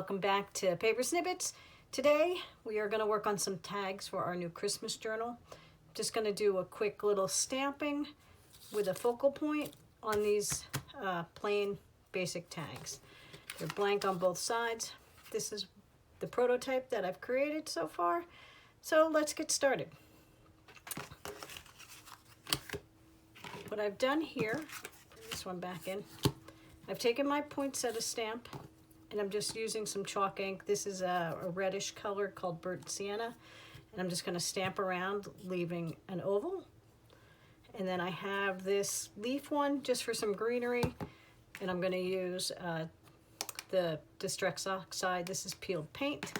welcome back to Paper Snippets. Today we are going to work on some tags for our new Christmas journal. Just going to do a quick little stamping with a focal point on these plain basic tags. They're blank on both sides. This is the prototype that I've created so far. So let's get started. What I've done here, put this one back in, I've taken my poinsettia stamp and I'm just using some chalk ink. This is a reddish color called burnt sienna. And I'm just going to stamp around, leaving an oval. And then I have this leaf one just for some greenery. And I'm going to use the Distress Oxide. This is peeled paint.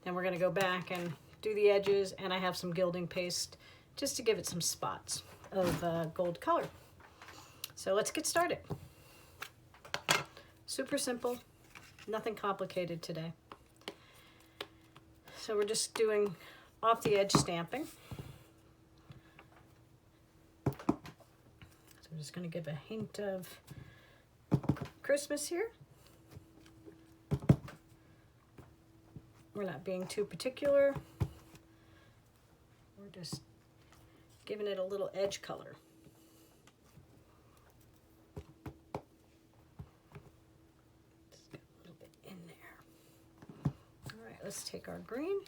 Then we're going to go back and do the edges. And I have some gilding paste just to give it some spots of gold color. So let's get started. Super simple. Nothing complicated today. So we're just doing off the edge stamping. So I'm just going to give a hint of Christmas here. We're not being too particular. We're just giving it a little edge color. Let's take our green.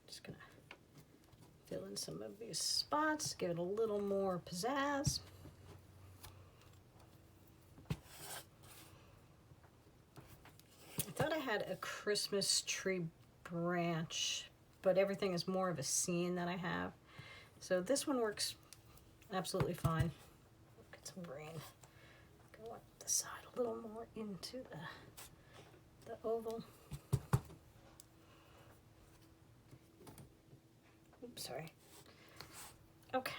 Just gonna fill in some of these spots, give it a little more pizzazz. I thought I had a Christmas tree branch, but everything is more of a scene that I have. So this one works absolutely fine. Get some green. Go up the side a little more into the oval. Oops, sorry. Okay,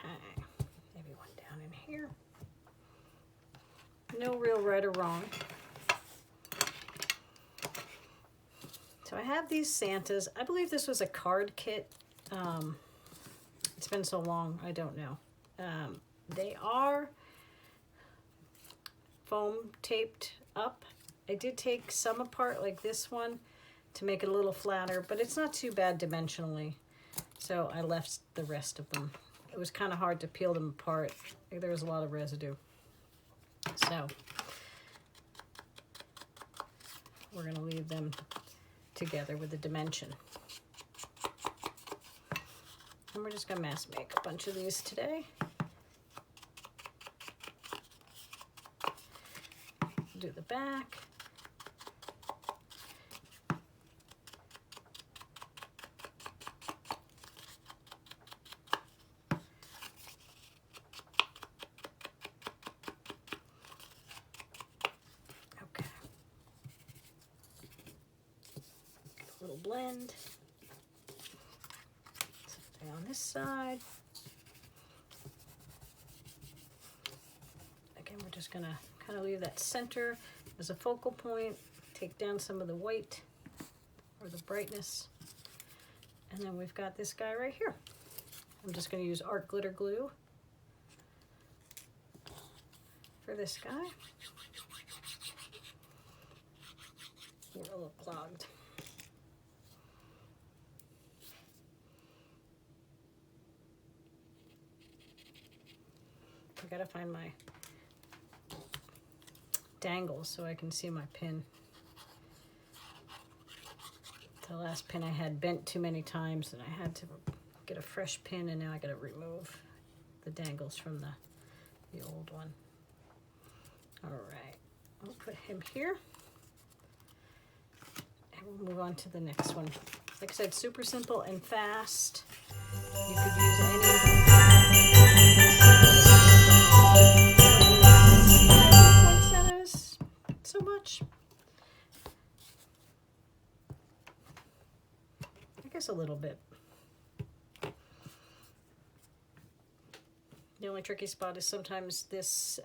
maybe one down in here. No real right or wrong. So I have these Santas. I believe this was a card kit. It's been so long, I don't know. They are foam taped up. I did take some apart like this one to make it a little flatter, but it's not too bad dimensionally. So I left the rest of them. It was kind of hard to peel them apart. There was a lot of residue. So we're going to leave them together with the dimension. And we're just going to mass make a bunch of these today. Do the back. Okay. A little blend. Something on this side. Again, we're just gonna kind of leave that center as a focal point, take down some of the white or the brightness, and then we've got this guy right here. I'm just going to use art glitter glue for this guy. We're a little clogged. I gotta find my dangles so I can see my pin. The last pin I had bent too many times and I had to get a fresh pin, and now I gotta remove the dangles from the old one. All right, I'll put him here and we'll move on to the next one. Like I said, super simple and fast. You could use any so much. I guess a little bit. The only tricky spot is sometimes this,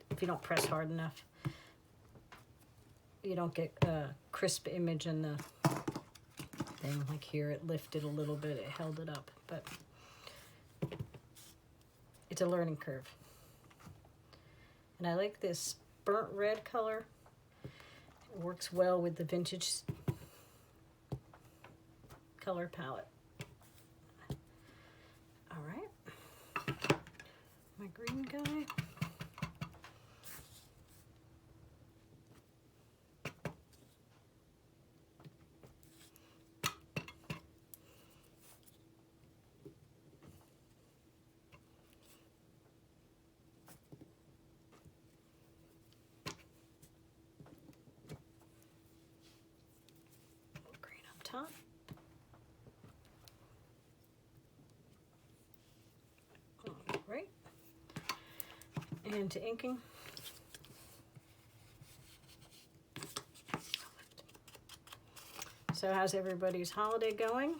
if you don't press hard enough, you don't get a crisp image in the thing. Like here, it lifted a little bit, it held it up, but it's a learning curve. And I like this burnt red color. It works well with the vintage color palette. All right, my green guy. Green up top. Right, and to inking. So how's everybody's holiday going?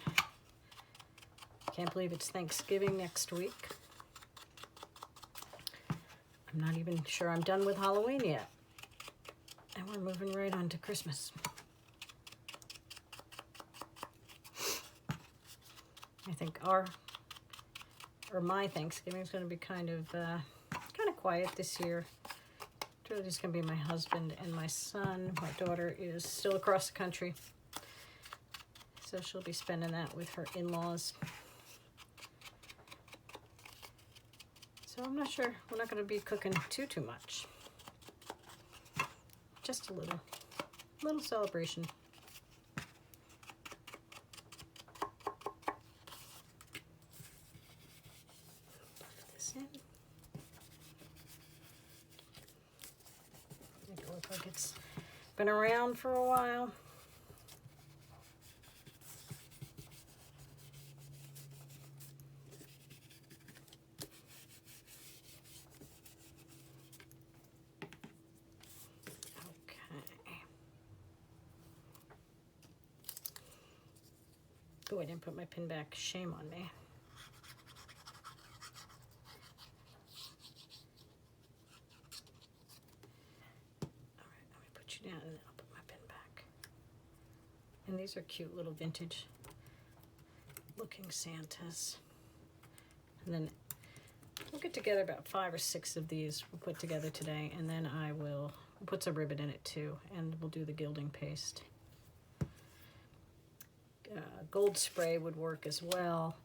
Can't believe it's Thanksgiving next week. I'm not even sure I'm done with Halloween yet. And we're moving right on to Christmas. I think my Thanksgiving is going to be kind of quiet this year. It's really just going to be my husband and my son. My daughter is still across the country, so she'll be spending that with her in-laws. So I'm not sure. We're not going to be cooking too much. Just a little celebration. In. Make it look like it's been around for a while. Okay. Oh, I didn't put my pin back. Shame on me. Down and then I'll put my pin back. And these are cute little vintage looking Santas. And then we'll get together about 5 or 6 of these we'll put together today, and then we'll put some ribbon in it too, and we'll do the gilding paste. Gold spray would work as well,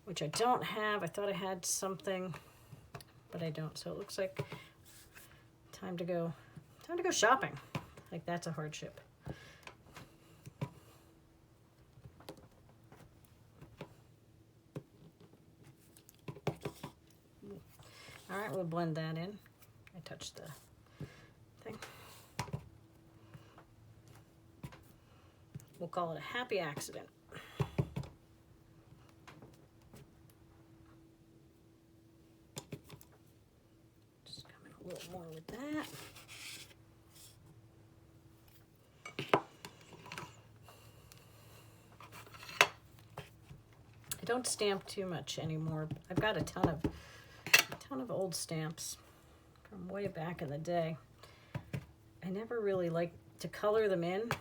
which I don't have. I thought I had something, but I don't. So it looks like time to go shopping. Like, that's a hardship. All right, we'll blend that in. I touched the thing. We'll call it a happy accident. Just come in a little more with that. I don't stamp too much anymore. I've got a ton of old stamps from way back in the day. I never really liked to color them in,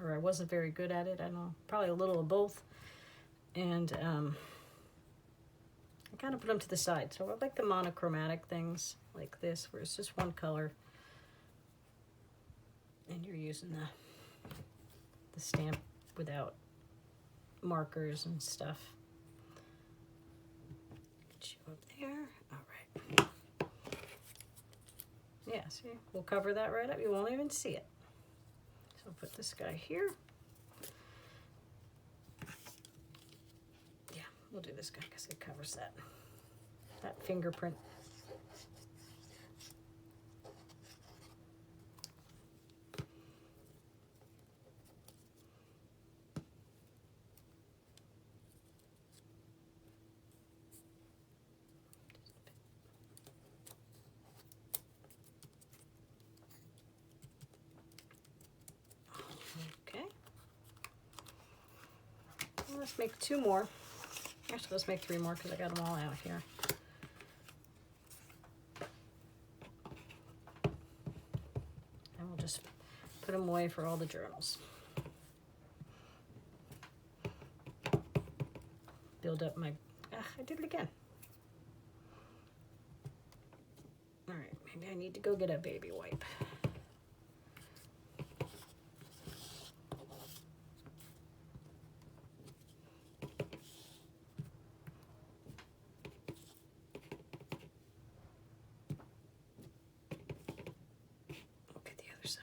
or I wasn't very good at it. I don't know, probably a little of both. And I kind of put them to the side. So I like the monochromatic things like this, where it's just one color, and you're using the stamp without markers and stuff. Get you up there. All right. Yeah, see, we'll cover that right up. You won't even see it. So I'll put this guy here. Yeah, we'll do this guy because it covers that fingerprint. Let's make 2 more. Actually, let's make 3 more because I got them all out here. And we'll just put them away for all the journals. Build up my... I did it again. Maybe I need to go get a baby wipe. Look at the other side.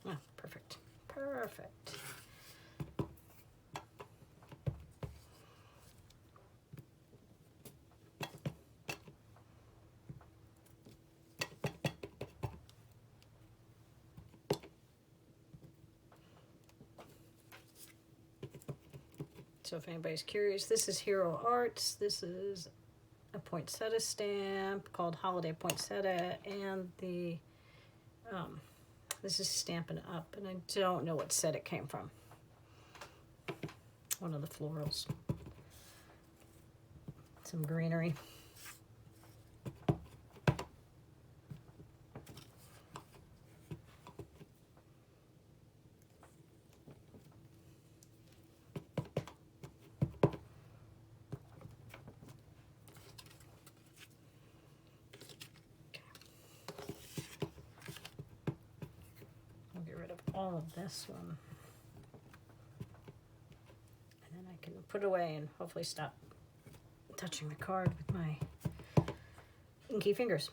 Oh, perfect. Perfect. So if anybody's curious, this is Hero Arts. This is a poinsettia stamp called Holiday Poinsettia, and the this is Stampin' Up, and I don't know what set it came from. One of the florals. Some greenery. All of this one, and then I can put it away and hopefully stop touching the card with my inky fingers.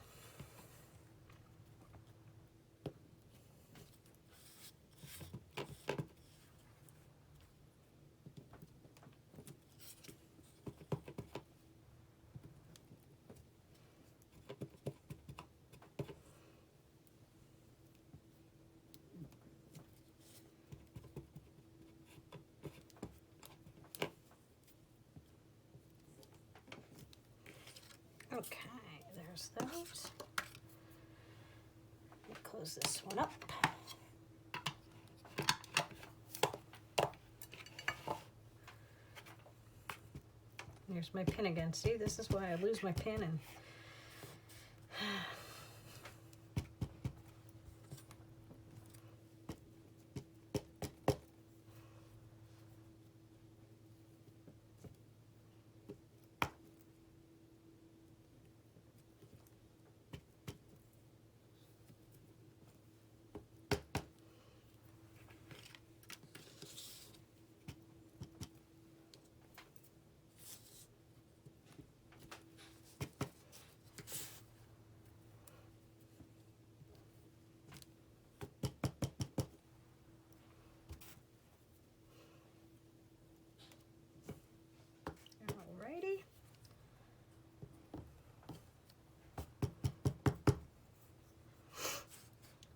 Okay, there's those. Let me close this one up. Here's my pin again. See, this is why I lose my pin and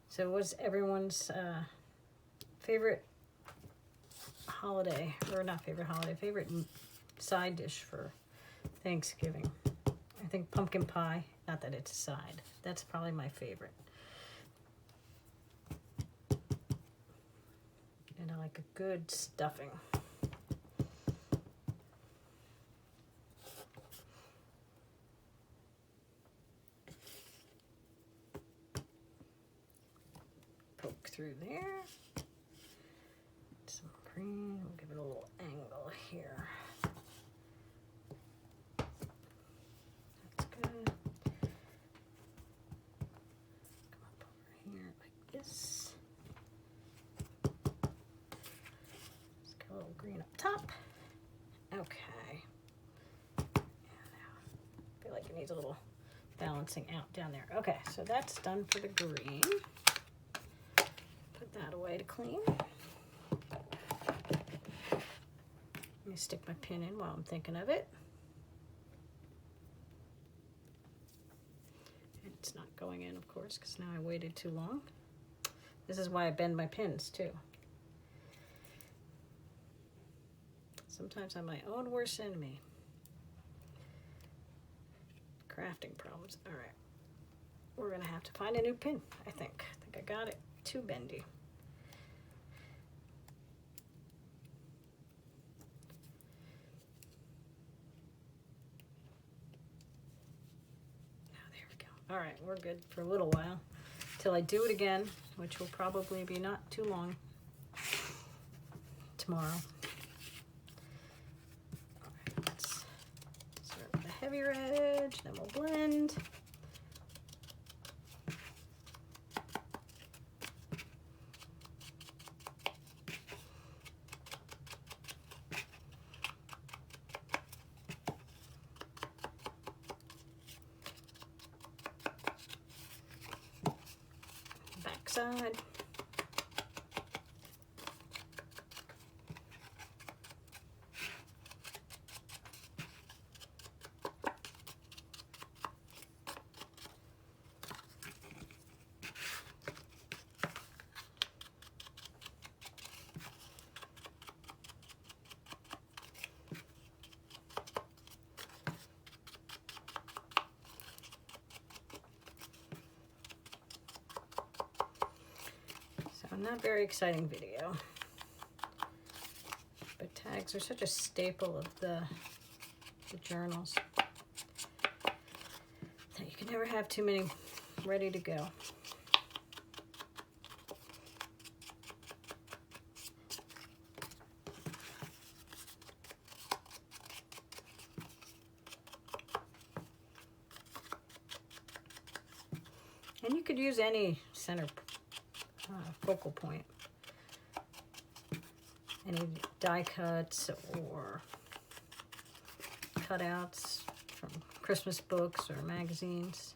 so what's everyone's favorite holiday, or not favorite holiday, favorite side dish for Thanksgiving? I think pumpkin pie, not that it's a side. That's probably my favorite. And I like a good stuffing. Through there, some green, we'll give it a little angle here. That's good. Come up over here like this. Let's get a little green up top. Okay. And now I feel like it needs a little balancing out down there. Okay, so that's done for the green. Put that away to clean. Let me stick my pin in while I'm thinking of it. It's not going in, of course, because now I waited too long. This is why I bend my pins, too. Sometimes I'm my own worst enemy. Crafting problems. All right. We're going to have to find a new pin, I think. I got it too bendy. All right, we're good for a little while till I do it again, which will probably be not too long tomorrow. All right, let's start with the heavier edge, then we'll blend. Backside. Not very exciting video, but tags are such a staple of the journals that you can never have too many ready to go. And you could use any center focal point, any die cuts or cutouts from Christmas books or magazines.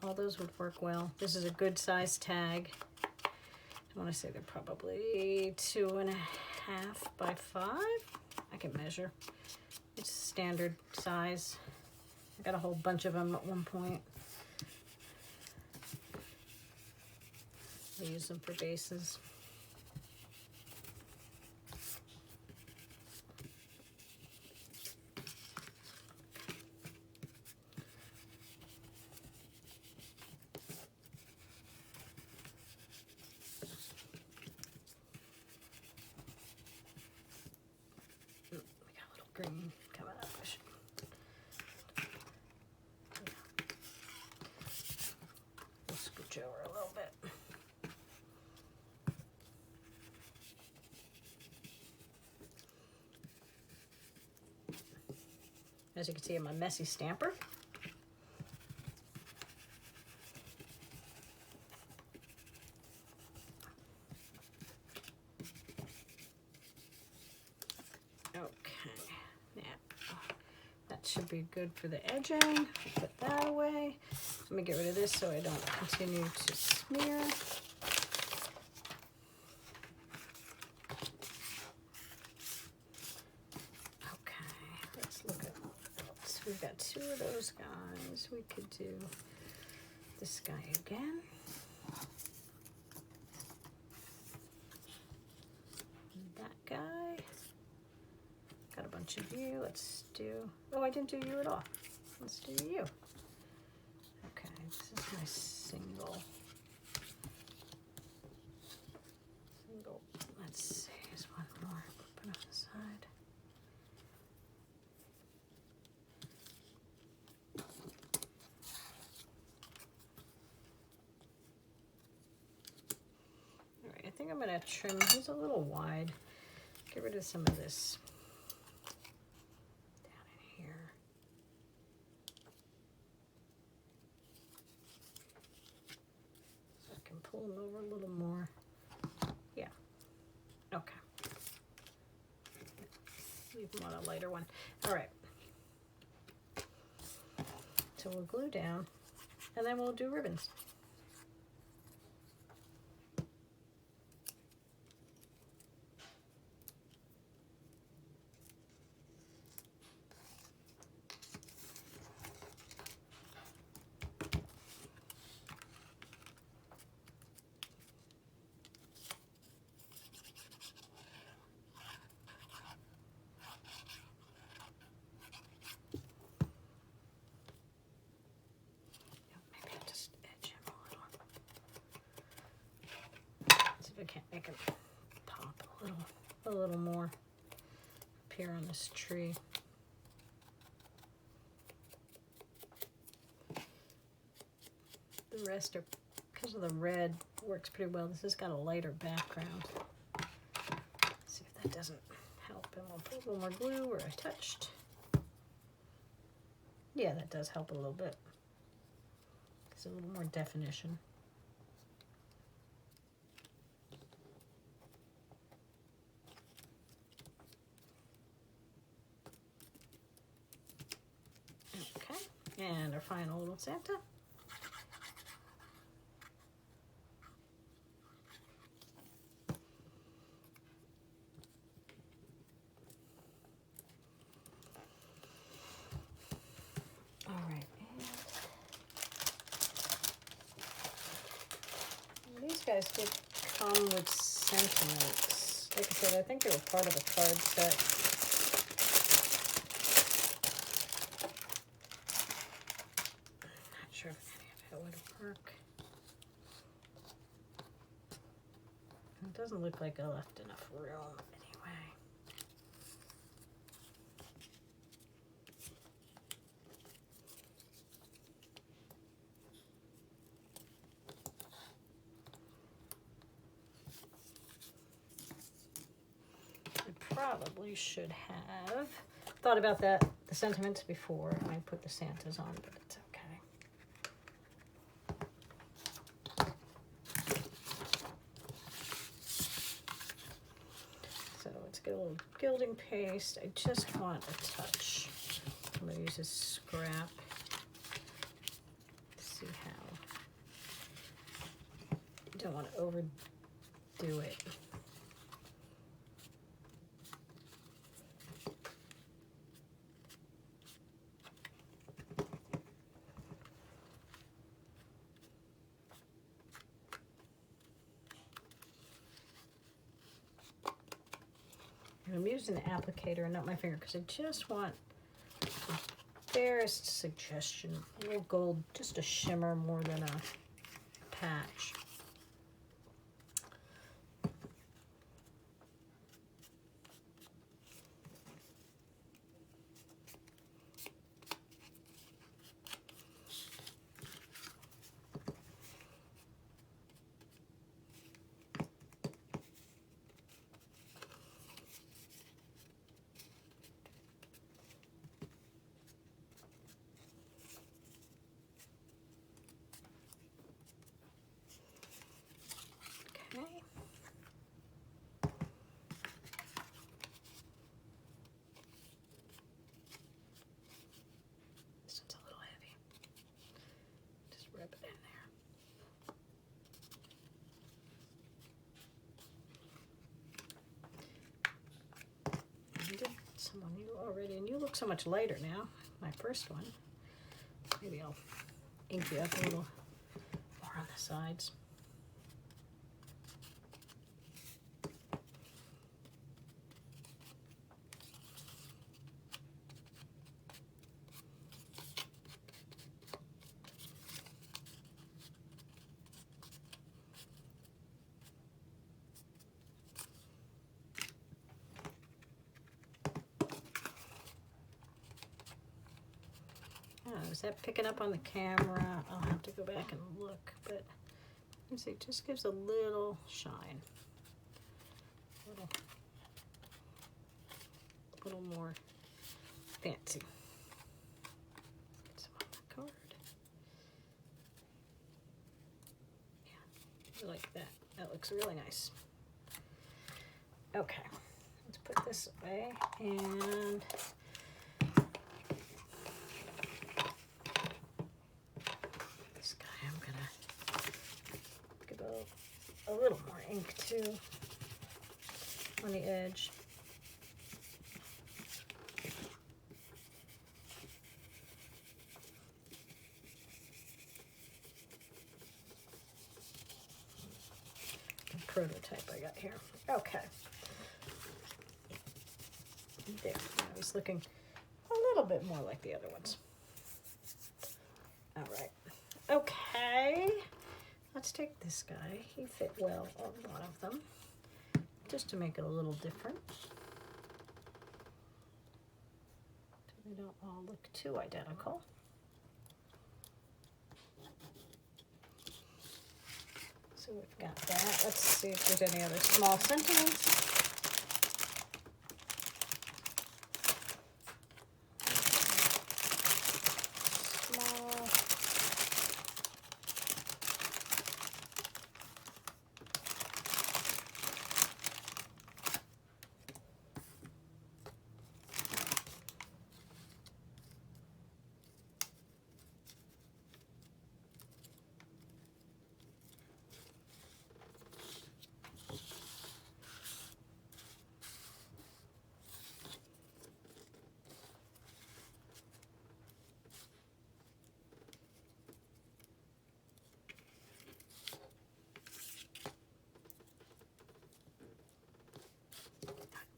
All those would work well. This is a good size tag. I want to say they're probably 2.5 by 5. I can measure. It's standard size. I got a whole bunch of them at one point. I use them for bases. We got a little green coming up. We'll scooch over a little bit. As you can see, I'm a messy stamper. Okay, yeah, that should be good for the edging. Put that away. Let me get rid of this so I don't continue to smear. We've got 2 of those guys. We could do this guy again. That guy. Got a bunch of you. Let's do... Oh, I didn't do you at all. Let's do you. Okay, this is my single. Let's see. There's one more. Put on the side. I think I'm going to trim. He's a little wide. Get rid of some of this down in here. So I can pull him over a little more. Yeah. Okay. Leave him on a lighter one. All right. So we'll glue down, and then we'll do ribbons. I can't make it pop a little more up here on this tree. The rest are, because of the red, works pretty well. This has got a lighter background. Let's see if that doesn't help. And we'll put a little more glue where I touched. Yeah, that does help a little bit. It's a little more definition. Okay, and our final little Santa. All right, and these guys did come with sentiments. Like I said, I think they were part of a card set. Not sure if any of that would work. It doesn't look like I left enough room anyway. I probably should have thought about that, the sentiments before I put the Santas on, but it's okay. So let's get a little gilding paste. I just want a touch. I'm going to use this scrap to see how. You don't want to overdo it. I'm using the applicator and not my finger because I just want the barest suggestion. A little gold, just a shimmer more than a patch. Okay. This one's a little heavy. Just rub it in there. I did some on you already, and you look so much lighter now. My first one. Maybe I'll ink you up a little more on the sides. Oh, is that picking up on the camera? I'll have to go back and look, but you see, it just gives a little shine. A little more fancy. Get some on the card. Yeah, I like that. That looks really nice. Okay, let's put this away and this guy I'm gonna give a little more ink to on the edge. Prototype I got here. Okay. There. Now he's looking a little bit more like the other ones. All right. Okay. Let's take this guy. He fit well on one of them. Just to make it a little different. So they don't all look too identical. So we've got that. Let's see if there's any other small sentiments.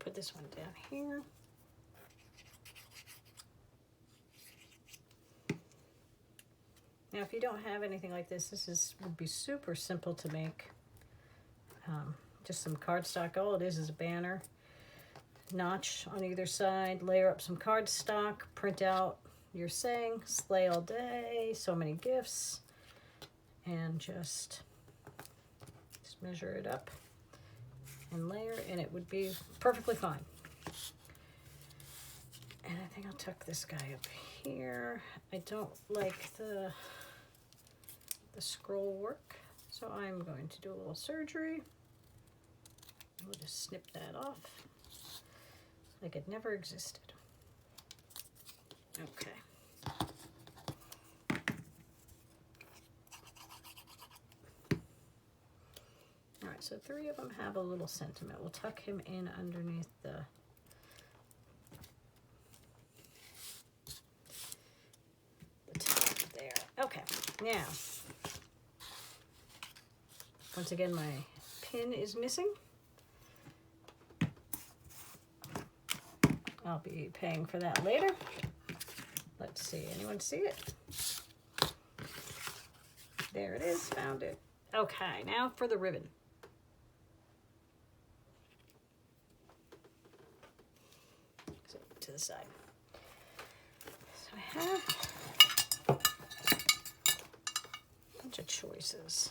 put this one down here. Now, if you don't have anything like this, would be super simple to make. Just some cardstock. All it is a banner. Notch on either side. Layer up some cardstock. Print out your saying, "Slay all day, so many gifts," and just measure it up and layer, and it would be perfectly fine. And I think I'll tuck this guy up here. I don't like the scroll work, so I'm going to do a little surgery. We'll just snip that off like it never existed. Okay. All right, so 3 of them have a little sentiment. We'll tuck him in underneath the top there. Okay, now, once again, my pin is missing. I'll be paying for that later. Let's see, anyone see it? There it is, found it. Okay, now for the ribbon. So to the side. So I have a bunch of choices.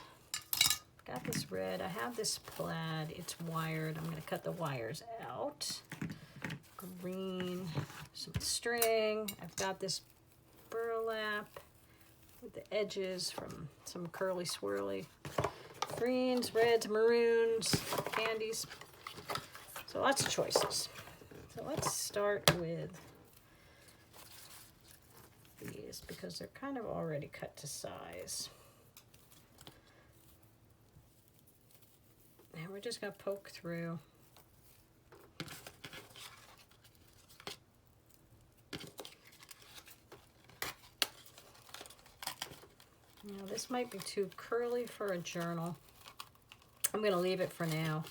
Got this red, I have this plaid, it's wired. I'm gonna cut the wires out. Green, some string. I've got this burlap with the edges from some curly swirly. Greens, reds, maroons, candies. So lots of choices. So let's start with these because they're kind of already cut to size. And we're just gonna poke through. Now this might be too curly for a journal. I'm going to leave it for now,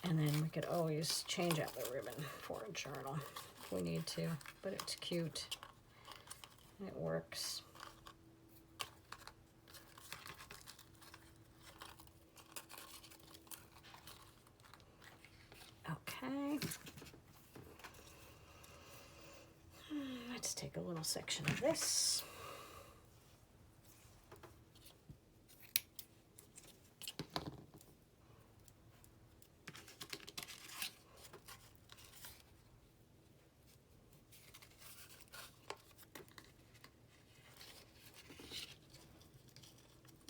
and then we could always change out the ribbon for a journal if we need to, but it's cute and it works. Okay. Let's take a little section of this.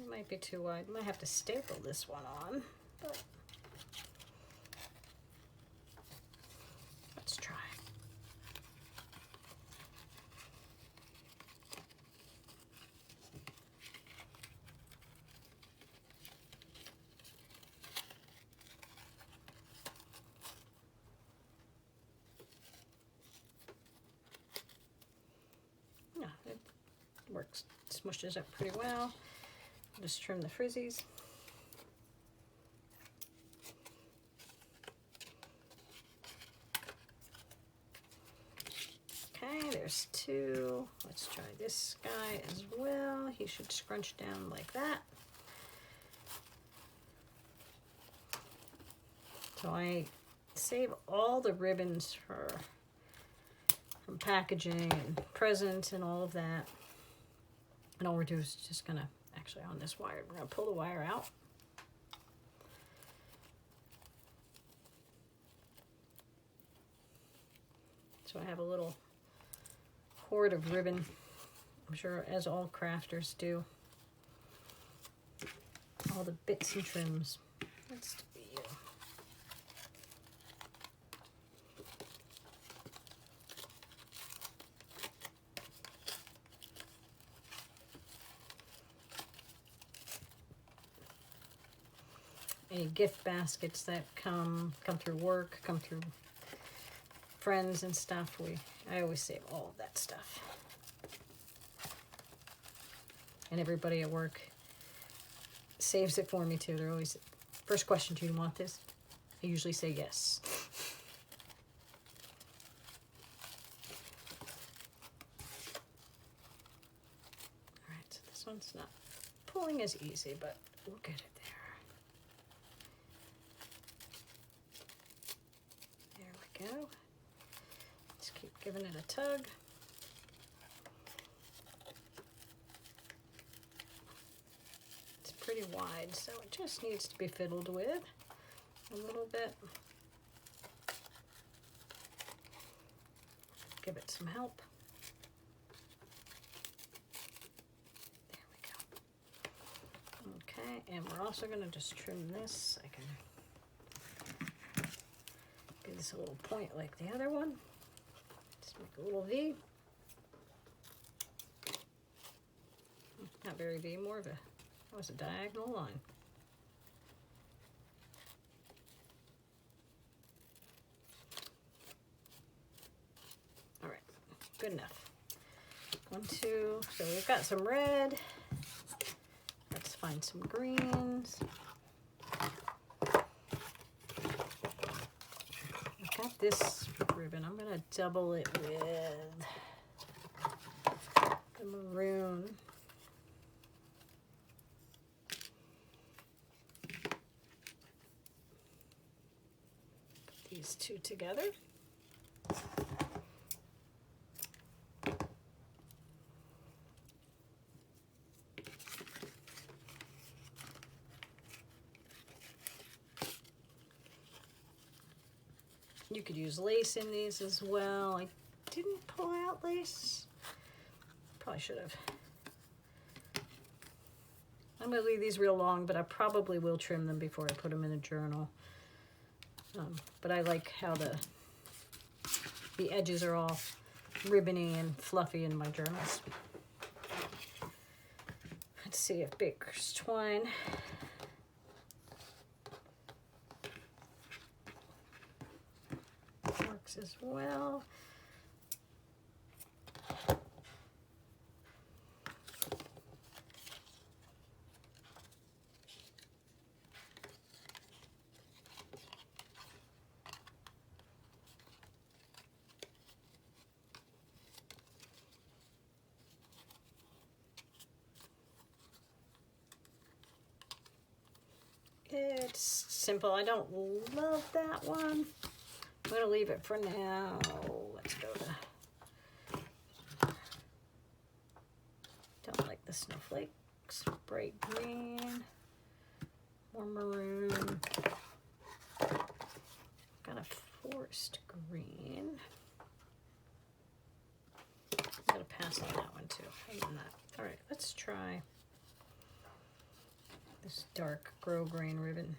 Might be too wide. Might have to staple this one on, but let's try. Yeah, it works. Smushes up pretty well. Just trim the frizzies. Okay, there's 2. Let's try this guy as well. He should scrunch down like that. So I save all the ribbons from packaging and presents and all of that. And all we're doing is just gonna, actually on this wire, we're gonna pull the wire out. So I have a little hoard of ribbon, I'm sure as all crafters do. All the bits and trims. That's to be you. Any gift baskets that come through work, come through friends and stuff. I always save all of that stuff. And everybody at work saves it for me too. They're always, first question, do you want this? I usually say yes. one's not pulling as easy, but we'll get it there. There we go. Just keep giving it a tug. It's pretty wide, so it just needs to be fiddled with a little bit. Give it some help. Okay, and we're also going to just trim this. I can give this a little point like the other one. Just make a little V. Not very V, more of a, that was a diagonal line. All right, good enough. 1, 2, so we've got some red. Let's find some greens. I've got this ribbon. I'm going to double it with the maroon. Put these two together. You could use lace in these as well. I didn't pull out lace. Probably should have. I'm going to leave these real long, but I probably will trim them before I put them in a journal. But I like how the edges are all ribbony and fluffy in my journals. Let's see if Baker's Twine works as well. It's simple. I don't love that one. I'm going to leave it for now. Let's go to... Don't like the snowflakes. Bright green. More maroon. Got a forest green. I'm going to pass on that one too. Hang on that. All right, let's try this dark grosgrain ribbon.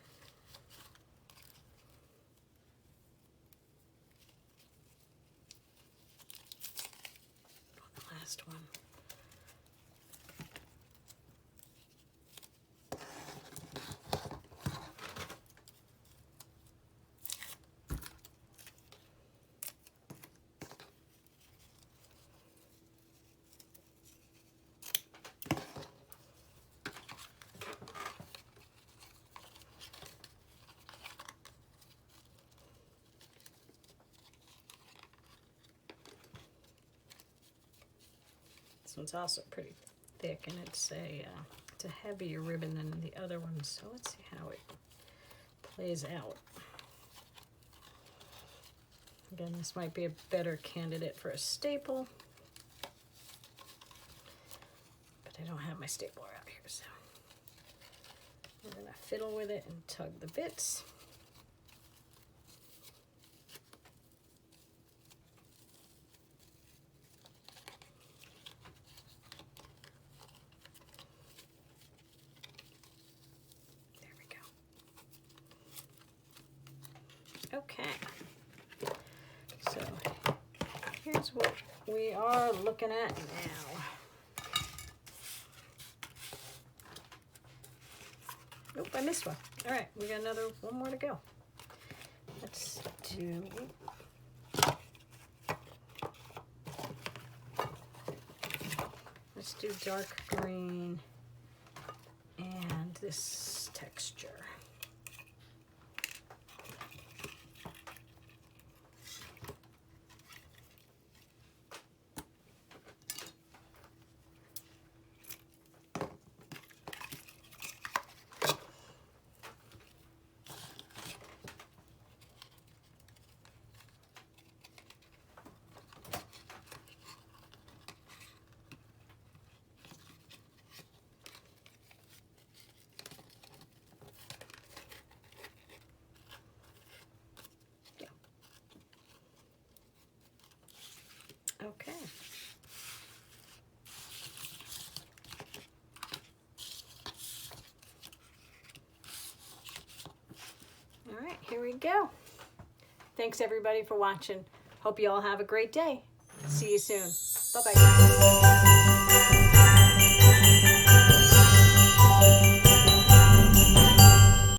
The last one. This one's also pretty thick, and it's a heavier ribbon than the other one, so let's see how it plays out. Again, this might be a better candidate for a staple, but I don't have my stapler out here, so we're gonna fiddle with it and tug the bits. Okay, so here's what we are looking at now. Nope, I missed one. All right, we got one more to go. Let's do dark green and this texture. Okay. All right, here we go. Thanks everybody for watching. Hope you all have a great day. See you soon. Bye-bye.